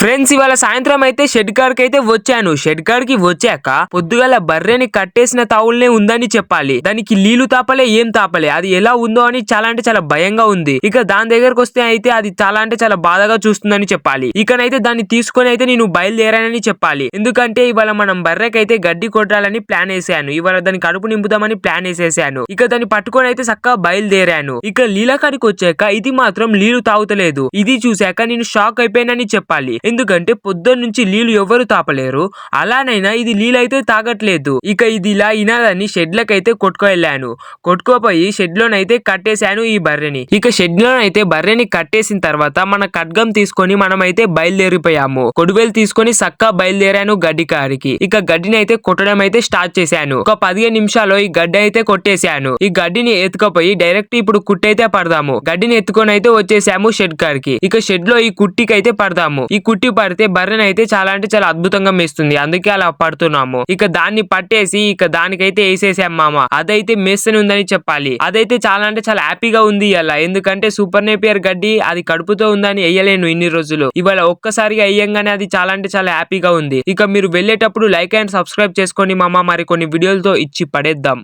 Friends ఇవాళ సాయంత్రం అయితే షెడ్ కాడికి అయితే వచ్చాను. షెడ్ కాడికి వచ్చాక పొద్దుగాల బర్రెని కట్టేసిన తావులనే ఉందని చెప్పాలి. దానికి నీళ్లు తాపలే ఏం తాపలే. అది ఎలా ఉందో అని చాలా అంటే చాలా భయంగా ఉంది. ఇక దాని దగ్గరకు వస్తే అయితే అది చాలా అంటే చాలా బాధగా చూస్తుందని చెప్పాలి. ఇకనైతే దాన్ని తీసుకొని అయితే నేను బయలుదేరానని చెప్పాలి. ఎందుకంటే ఇవాళ మనం బర్రెకైతే గడ్డి కొట్టాలని ప్లాన్ వేసాను. ఇవాళ దాని కడుపు నింపుదామని ప్లాన్ వేసేసాను. ఇక దాన్ని పట్టుకొని అయితే చక్కగా బయలుదేరాను. ఇక నీళ్ళ కాడికి వచ్చాక ఇది మాత్రం నీళ్లు తాగుతలేదు. ఇది చూశాక నేను షాక్ అయిపోయానని చెప్పాలి. ఎందుకంటే పొద్దున్న నుంచి నీళ్లు ఎవరు తాపలేరు. అలానైనా ఇది నీళ్ళైతే తాగట్లేదు. ఇక ఇది ఇలా ఇనాలని షెడ్లకైతే కొట్టుకెళ్ళాను. కొట్టుకోపోయి షెడ్ లోనైతే కట్టేశాను ఈ బర్రెని. ఇక షెడ్ లోనైతే బర్రెని కట్టేసిన తర్వాత మన ఖడ్గం తీసుకొని మనమైతే బయలుదేరిపోయాము. కొడువేలు తీసుకొని సక్కా బయలుదేరాను గడ్డి కాడికి. ఇక గడ్డిని అయితే కొట్టడం అయితే స్టార్ట్ చేశాను. ఒక 15 నిమిషాల్లో ఈ గడ్డి అయితే కొట్టేశాను. ఈ గడ్డిని ఎత్తుకపోయి డైరెక్ట్ ఇప్పుడు కుట్టయితే పడదాము. గడ్డిని ఎత్తుకొని అయితే వచ్చేసాము షెడ్ కాడికి. ఇక షెడ్ లో ఈ కుట్టికి అయితే పడదాము. ఈ కుట్టి పడితే బర్రెని అయితే చాలా అంటే చాలా అద్భుతంగా మేస్తుంది. అందుకే అలా పడుతున్నాము. ఇక దాన్ని పట్టేసి ఇక దానికైతే వేసేసాం మామ. అదైతే మేస్తూనే ఉందని చెప్పాలి. అదైతే చాలా అంటే చాలా హ్యాపీగా ఉంది అలా. ఎందుకంటే సూపర్ నేపియర్ గడ్డి అది కడుపుతో ఉందని వేయలేను ఇన్ని రోజులు. ఇవాళ ఒక్కసారిగా వేయంగానే అది చాలా అంటే చాలా హ్యాపీగా ఉంది. ఇక మీరు వెళ్ళేటప్పుడు లైక్ అండ్ సబ్స్క్రైబ్ చేసుకోండి మామ. మరి కొన్ని వీడియోలతో ఇచ్చి పడేద్దాం.